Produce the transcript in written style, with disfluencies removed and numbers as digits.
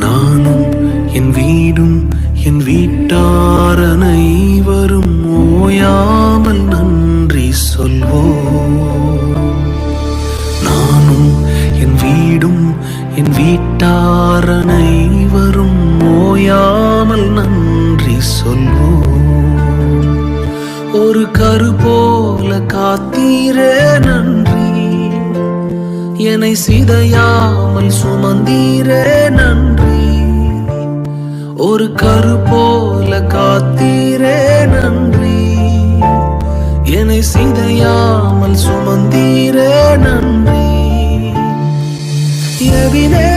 நானும் என் வீடும் என் வீட்டார் அனைவரும் ஓயாமல் நன்றி சொல்வோம். நானும் என் வீடும் என் வீட்டார் அனைவரும் ஓயாமல் நன்றி சொல்வோம். ஒரு கரு போல காத்தீரே நன்றி, என்னை சிதையாமல் சுமந்தீரே நன்றி. ஒரு கரு போல காத்தீரே நன்றி, என்னை சிதையாமல் சுமந்தீரே நன்றி. எபினே